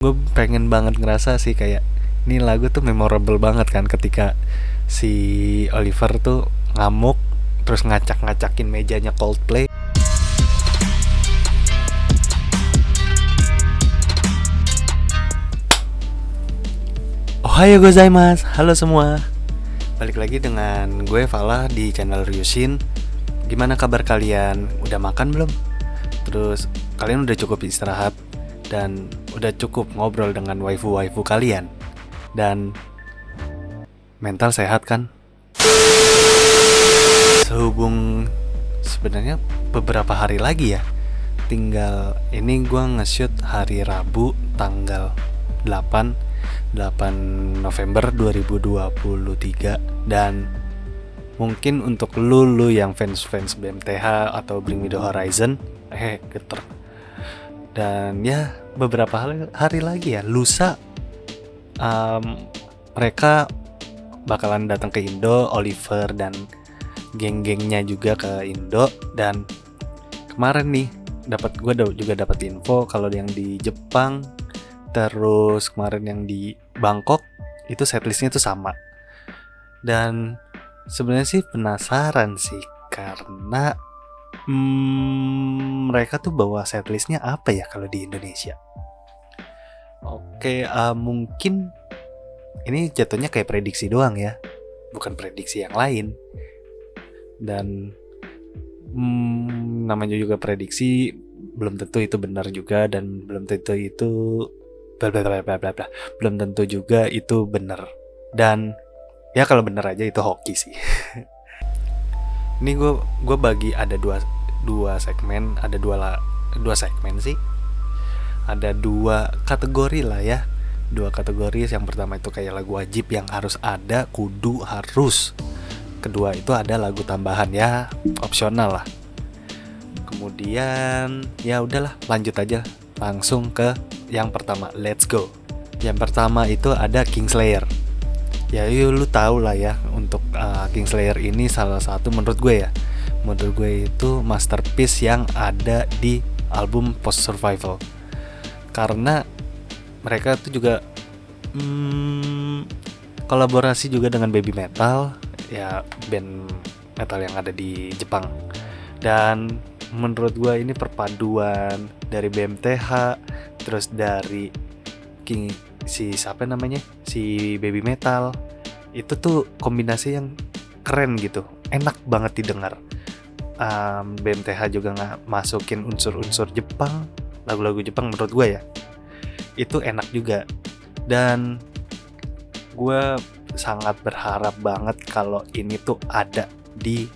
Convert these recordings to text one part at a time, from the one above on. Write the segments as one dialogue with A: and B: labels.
A: Gue pengen banget ngerasa sih kayak ini lagu tuh memorable banget kan ketika si Oliver tuh ngamuk terus ngacak-ngacakin mejanya Coldplay. Ohayo gozaimasu, halo semua. Balik lagi dengan gue Fala di channel Ryushin. Gimana kabar kalian? Udah makan belum? Terus kalian udah cukup istirahat dan udah cukup ngobrol dengan waifu-waifu kalian dan mental sehat kan? Sehubung sebenarnya beberapa hari lagi ya, tinggal ini gue nge-shoot hari Rabu tanggal 8 November 2023. Dan mungkin untuk lu yang fans BMTH atau Bring Me The Horizon, geter. Dan ya beberapa hari lagi ya, lusa mereka bakalan datang ke Indo, Oliver dan geng-gengnya juga ke Indo. Dan kemarin nih gue juga dapat info kalau yang di Jepang, terus kemarin yang di Bangkok itu setlistnya tuh sama. Dan sebenarnya sih penasaran sih karena mereka tuh bawa setlistnya apa ya kalau di Indonesia. Oke, mungkin ini jatuhnya kayak prediksi doang ya, bukan prediksi yang lain. Dan namanya juga prediksi, belum tentu itu benar juga, dan belum tentu itu belum tentu juga itu benar. Dan ya kalau benar aja itu hoki sih. Ini gue bagi ada dua segmen, ada dua segmen sih. Ada dua kategori lah ya. Dua kategori, yang pertama itu kayak lagu wajib yang harus ada, kudu harus. Kedua itu ada lagu tambahan ya, opsional lah. Kemudian ya udahlah, lanjut aja langsung ke yang pertama, let's go. Yang pertama itu ada Kingslayer. Ya lu tahu lah ya, untuk Kingslayer ini salah satu menurut gue itu masterpiece yang ada di album Post Survival. Karena mereka tuh juga kolaborasi juga dengan Baby Metal, ya band metal yang ada di Jepang. Dan menurut gue ini perpaduan dari BMTH, terus dari si Baby Metal, itu tuh kombinasi yang keren gitu, enak banget didengar. BMTH juga masukin unsur-unsur Jepang, lagu-lagu Jepang menurut gue ya, itu enak juga. Dan gue sangat berharap banget kalau ini tuh ada di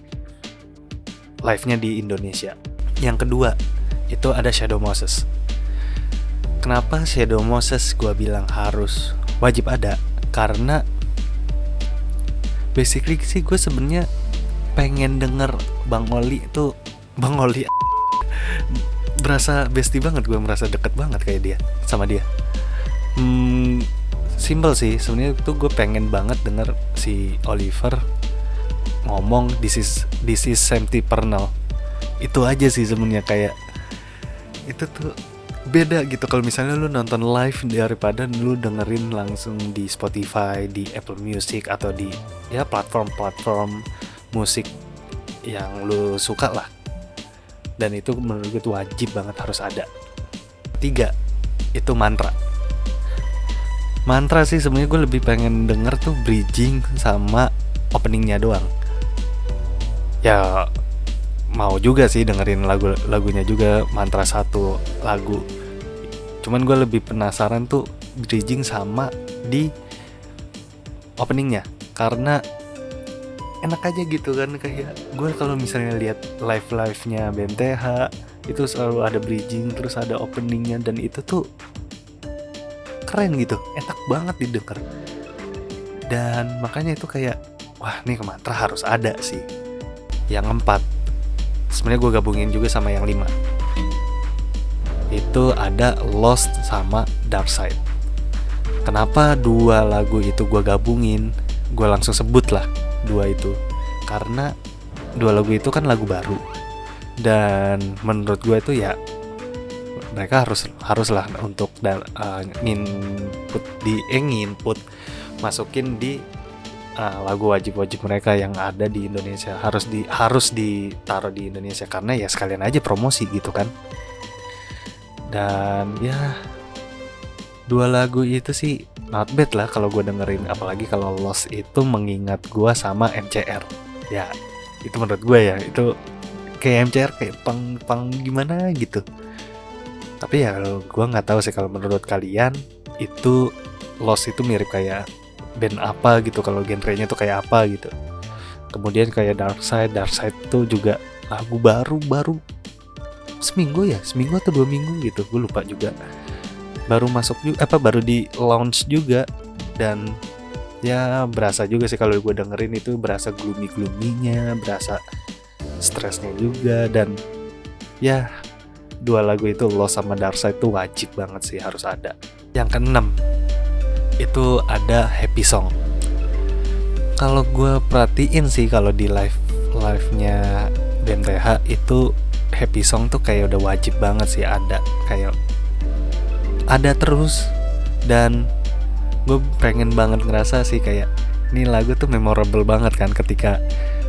A: live-nya di Indonesia. Yang kedua itu ada Shadow Moses. Kenapa Shadow Moses gue bilang harus wajib ada? Karena basically sih gue sebenarnya pengen denger Bang Oli berasa bestie banget, gue merasa deket banget kayak dia sama dia. Simple sih sebenarnya tuh, gue pengen banget denger si Oliver ngomong this is sempiternal. Itu aja sih sebenarnya, kayak itu tuh beda gitu kalau misalnya lu nonton live daripada lu dengerin langsung di Spotify, di Apple Music, atau di ya platform musik yang lu suka lah. Dan itu menurut gue tuh wajib banget harus ada. 3 itu mantra sih sebenarnya gue lebih pengen denger tuh bridging sama openingnya doang. Ya mau juga sih dengerin lagunya juga, mantra satu lagu. Cuman gue lebih penasaran tuh bridging sama di openingnya, karena enak aja gitu kan. Kayak gue kalau misalnya lihat live-nya BMTH itu selalu ada bridging, terus ada openingnya, dan itu tuh keren gitu, enak banget didengar. Dan makanya itu kayak wah, nih mantra harus ada sih. Yang 4 sebenarnya gue gabungin juga sama yang 5. Itu ada Lost sama Dark Side. Kenapa dua lagu itu gue gabungin? Gue langsung sebut lah dua itu, karena dua lagu itu kan lagu baru. Dan menurut gue itu ya mereka haruslah untuk nginput masukin di lagu wajib-wajib mereka yang ada di Indonesia, harus ditaruh di Indonesia karena ya sekalian aja promosi gitu kan. Dan ya 2 lagu itu sih not bad lah kalau gue dengerin, apalagi kalau Lost itu mengingat gue sama MCR. Ya itu menurut gue ya, itu kayak MCR, kayak pang gimana gitu. Tapi ya gue nggak tahu sih kalau menurut kalian itu Lost itu mirip kayak band apa gitu, kalau genrenya tuh kayak apa gitu. Kemudian kayak Dark Side tuh juga lagu baru seminggu atau 2 minggu gitu, gue lupa juga. Baru masuk juga, baru di launch juga, dan ya berasa juga sih kalau gue dengerin itu, berasa gloomy-nya, berasa stresnya juga. Dan ya 2 lagu itu, Lost sama Dark Side tuh wajib banget sih, harus ada. Yang keenam itu ada Happy Song. Kalau gue perhatiin sih, kalau di live-nya BMTH itu Happy Song tuh kayak udah wajib banget sih ada, kayak ada terus. Dan gue pengen banget ngerasa sih kayak ini lagu tuh memorable banget kan, ketika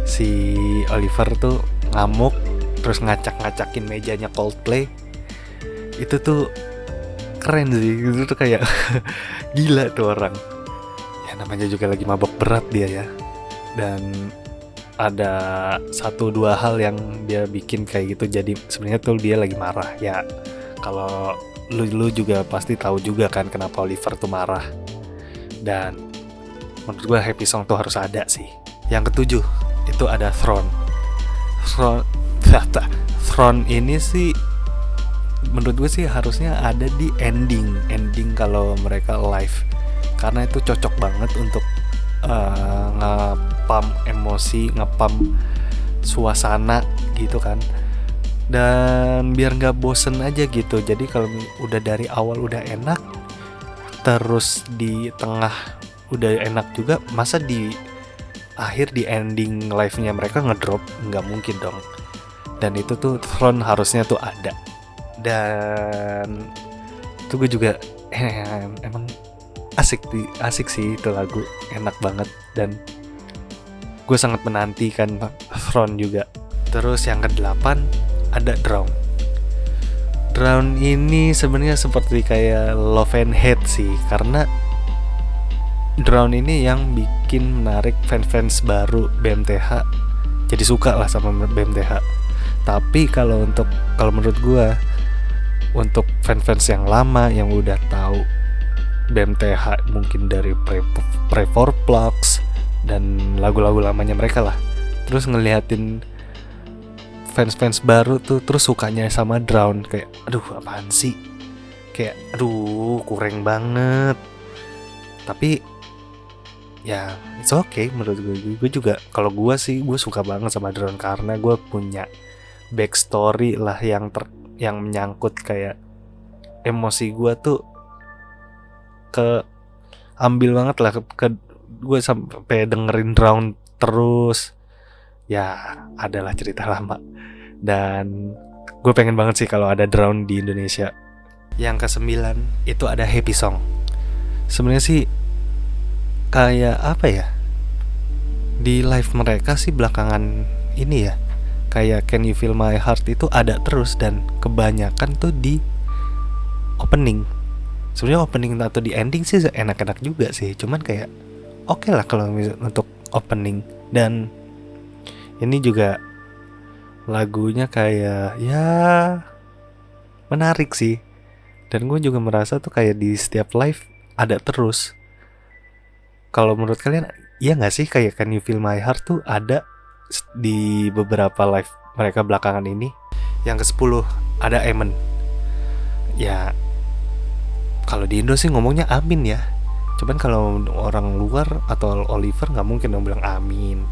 A: si Oliver tuh ngamuk terus ngacak-ngacakin mejanya Coldplay. Itu tuh keren sih, itu tuh kayak gila tuh orang. Ya namanya juga lagi mabok berat dia ya. Dan ada 1-2 hal yang dia bikin kayak gitu, jadi sebenarnya tuh dia lagi marah. Ya kalau lu juga pasti tahu juga kan kenapa Oliver tuh marah. Dan menurut gue Happy Song tuh harus ada sih. Yang ketujuh itu ada Throne ini sih menurut gue sih harusnya ada di ending kalau mereka live, karena itu cocok banget untuk ngepam emosi, ngepam suasana gitu kan, dan biar nggak bosen aja gitu. Jadi kalau udah dari awal udah enak, terus di tengah udah enak juga, masa di akhir di ending live-nya mereka ngedrop? Nggak mungkin dong. Dan itu tuh Throne harusnya tuh ada. Dan itu gue juga emang asik sih itu lagu, enak banget, dan gue sangat menantikan Throne juga. Terus yang ke-8 ada Drown ini sebenarnya seperti kayak love and hate sih, karena Drown ini yang bikin menarik fans baru BMTH, jadi suka lah sama BMTH. Tapi kalau menurut gue, untuk fans yang lama yang udah tahu BMTH mungkin dari Pray for Plugs dan lagu-lagu lamanya mereka lah, terus ngeliatin fans baru tuh terus sukanya sama Drown, kayak aduh apaan sih, kayak aduh kurang banget. Tapi ya it's okay menurut gue juga. Kalau gue sih, gue suka banget sama Drown karena gue punya backstory lah yang menyangkut kayak emosi gue tuh ambil banget lah ke gue sampai dengerin Drown terus. Ya adalah cerita lama, dan gue pengen banget sih kalau ada Drown di Indonesia. Yang ke-9 itu ada Happy Song. Sebenarnya sih kayak apa ya, di live mereka sih belakangan ini ya, kayak Can You Feel My Heart itu ada terus, dan kebanyakan tuh di opening. Sebenarnya opening atau di ending sih enak-enak juga sih, cuman kayak oke lah kalau untuk opening. Dan ini juga lagunya kayak ya menarik sih, dan gue juga merasa tuh kayak di setiap live ada terus. Kalau menurut kalian iya gak sih kayak Can You Feel My Heart tuh ada di beberapa live mereka belakangan ini? Yang ke-10 ada Amen. Ya kalau di Indo sih ngomongnya Amin ya, cuman kalau orang luar atau Oliver gak mungkin dong bilang Amin.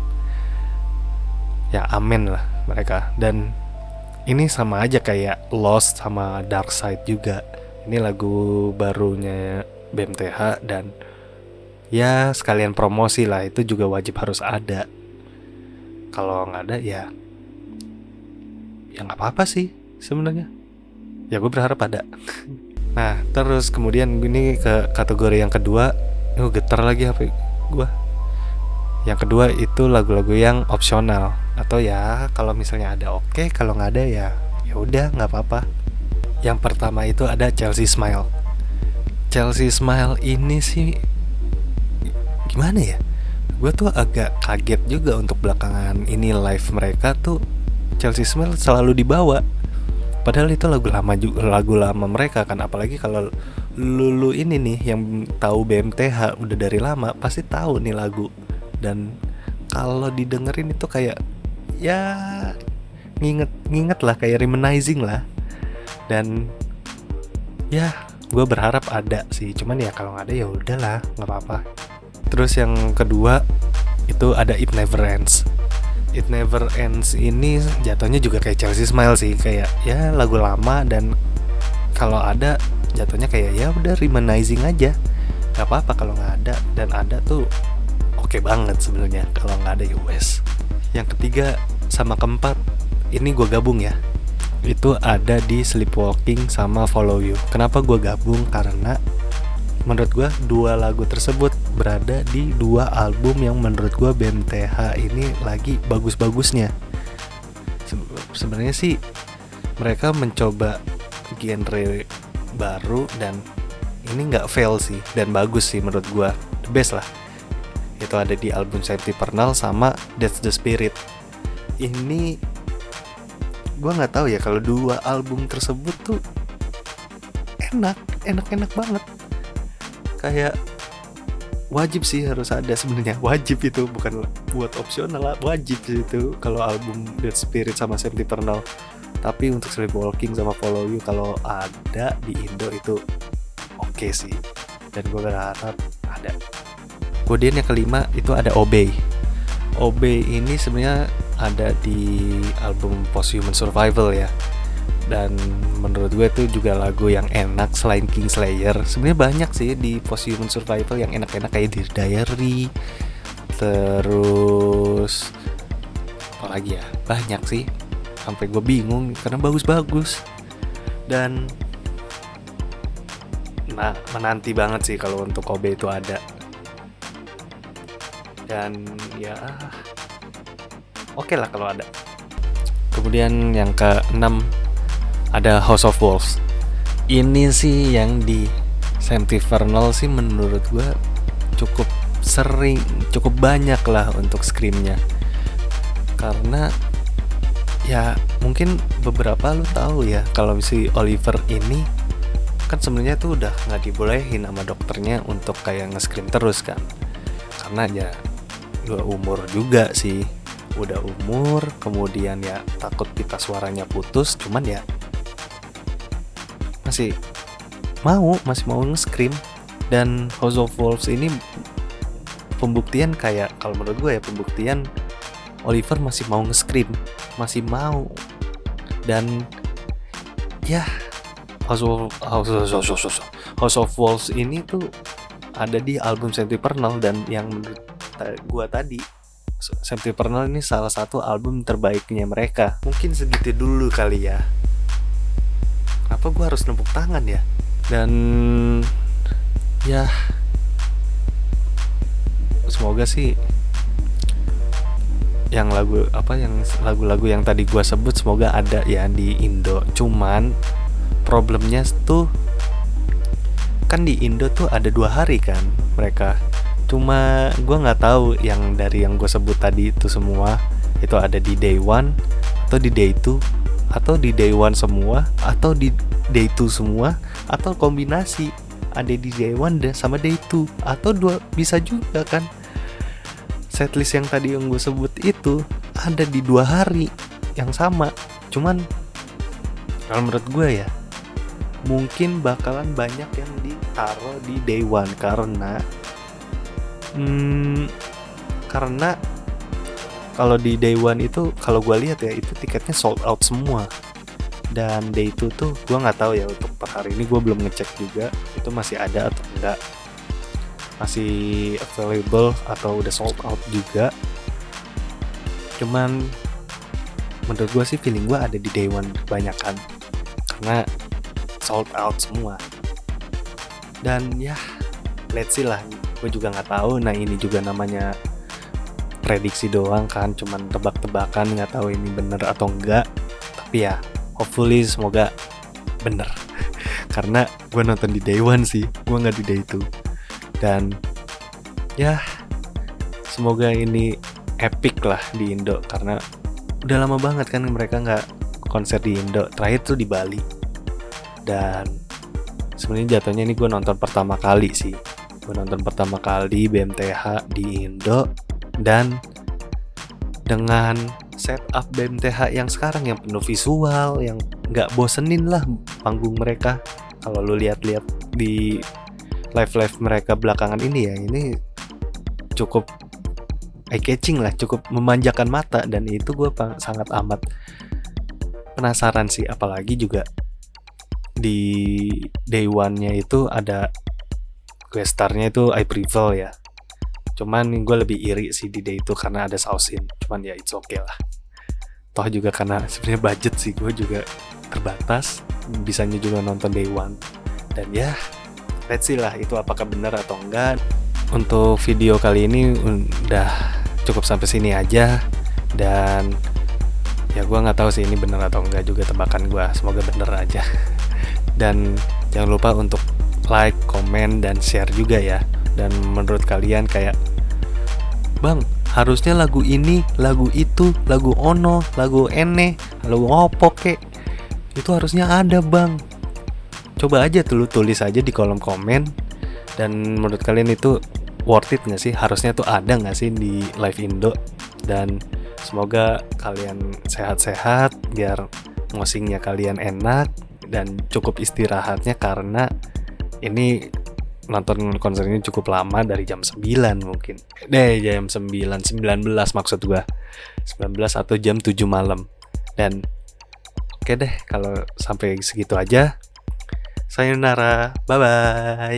A: Ya Amen lah mereka. Dan ini sama aja kayak Lost sama Dark Side juga. Ini lagu barunya BMTH, dan ya sekalian promosi lah, itu juga wajib harus ada. Kalau nggak ada ya nggak apa-apa sih sebenarnya. Ya gue berharap ada. Nah terus kemudian ini ke kategori yang kedua. Getar lagi HP gue. Yang kedua itu lagu-lagu yang opsional, atau ya kalau misalnya ada oke, kalau nggak ada ya udah nggak apa-apa. Yang pertama itu ada Chelsea Smile. Chelsea Smile ini sih gimana ya? Gue tuh agak kaget juga untuk belakangan ini live mereka tuh Chelsea Smile selalu dibawa. Padahal itu lagu lama mereka kan, apalagi kalau lu ini nih yang tahu BMTH udah dari lama pasti tahu nih lagu. Dan kalau didengerin itu kayak ya nginget lah, kayak reminiscing lah. Dan ya gue berharap ada sih, cuman ya kalau nggak ada ya udahlah, nggak apa-apa. Terus yang kedua itu ada It Never Ends. It Never Ends ini jatuhnya juga kayak Chelsea Smile sih, kayak ya lagu lama, dan kalau ada jatuhnya kayak ya udah reminiscing aja, nggak apa-apa kalau nggak ada. Dan ada tuh oke banget sebenarnya, kalau nggak ada US. Yang ketiga sama keempat ini gue gabung ya, itu ada di Sleepwalking sama Follow You. Kenapa gue gabung? Karena menurut gue dua lagu tersebut berada di dua album yang menurut gue BMTH ini lagi bagus-bagusnya. Sebenarnya sih mereka mencoba genre baru dan ini nggak fail sih, dan bagus sih menurut gue, the best lah. Itu ada di album Sempiternal sama That's the Spirit. Ini gue nggak tahu ya, kalau dua album tersebut tuh enak banget. Kayak wajib sih harus ada sebenarnya, wajib itu, bukan buat opsional lah, wajib sih itu kalau album Dead Spirit sama Sempiternal. Tapi untuk Sleepwalking sama Follow You kalau ada di Indo itu oke sih, dan gue berharap ada. Kemudian yang kelima itu ada Obey. Obey ini sebenarnya ada di album Posthuman Survival ya. Dan menurut gue itu juga lagu yang enak selain Kingslayer. Sebenarnya banyak sih di Posthuman Survival yang enak-enak, kayak Dear Diary. Terus apa lagi ya? Banyak sih. Sampai gue bingung karena bagus-bagus. Dan menanti banget sih kalau untuk Kobe itu ada. Dan ya oke lah kalau ada. Kemudian yang ke-6 ada House of Wolves. Ini sih yang di Sempiternal sih menurut gue cukup banyak lah untuk screamnya. Karena ya mungkin beberapa lu tahu ya, kalau si Oliver ini kan sebenarnya tuh udah nggak dibolehin sama dokternya untuk kayak nge-scream terus kan. Karena ya udah umur juga sih, udah umur, kemudian ya takut pita suaranya putus, cuman ya masih mau nge-scream. Dan House of Wolves ini pembuktian, kayak kalau menurut gue ya pembuktian Oliver masih mau nge-scream, masih mau. Dan ya House of Wolves ini tuh ada di album Sempiternal, dan yang menurut gue tadi Sempiternal ini salah satu album terbaiknya mereka. Mungkin segitu dulu kali ya. Kenapa gue harus nempuk tangan ya? Dan ya semoga sih yang lagu-lagu yang tadi gue sebut semoga ada ya di Indo. Cuman problemnya tuh kan di Indo tuh ada 2 hari kan mereka. Cuma gue nggak tahu yang dari yang gue sebut tadi itu semua itu ada di day 1 atau di day 2 atau di day 1 semua atau di day 2 semua, atau kombinasi ada di day 1 sama day 2, atau bisa juga kan setlist yang tadi yang gue sebut itu ada di 2 hari yang sama. Cuman kalau menurut gue ya mungkin bakalan banyak yang ditaruh di day 1 karena kalau di day 1 itu kalau gue lihat ya itu tiketnya sold out semua. Dan day 2 tuh gue nggak tahu ya, untuk per hari ini gue belum ngecek juga itu masih ada atau enggak, masih available atau udah sold out juga. Cuman menurut gue sih feeling gue ada di day 1 kebanyakan, karena sold out semua. Dan ya let's see lah, gue juga nggak tahu. Nah ini juga namanya prediksi doang kan, cuman tebak-tebakan, nggak tahu ini bener atau enggak. Tapi ya hopefully semoga bener. Karena gue nonton di day one sih, gue nggak di day 2. Dan ya semoga ini epic lah di Indo, karena udah lama banget kan mereka nggak konser di Indo. Terakhir tuh di Bali. Dan sebenarnya jatuhnya ini gue nonton pertama kali sih. Gue nonton pertama kali BMTH di Indo, dan dengan setup BMTH yang sekarang yang penuh visual, yang nggak bosenin lah panggung mereka. Kalau lu lihat-lihat di live mereka belakangan ini ya, ini cukup eye catching lah, cukup memanjakan mata. Dan itu gue sangat amat penasaran sih, apalagi juga di day one-nya itu ada guest star-nya itu I Prevail ya. Cuman gue lebih iri sih di day itu karena ada Sausin. Cuman ya it's okay lah. Toh juga karena sebenarnya budget sih gue juga terbatas, bisanya juga nonton day one. Dan ya let's see lah itu apakah benar atau enggak. Untuk video kali ini udah cukup sampai sini aja. Dan ya gue nggak tahu sih ini benar atau enggak juga tebakan gue. Semoga bener aja. Dan jangan lupa untuk like, komen, dan share juga ya. Dan menurut kalian kayak, bang harusnya lagu ini, lagu itu, lagu ono, lagu ene, lagu opo kek, itu harusnya ada bang. Coba aja tulis aja di kolom komen. Dan menurut kalian itu worth it gak sih? Harusnya tuh ada gak sih di live Indo? Dan semoga kalian sehat-sehat, biar ngosingnya kalian enak dan cukup istirahatnya, karena ini nonton konser ini cukup lama, dari jam 9 mungkin. Jam 19 maksud gua. 19 atau jam 7 malam. Dan oke deh kalau sampai segitu aja. Sayonara, bye bye.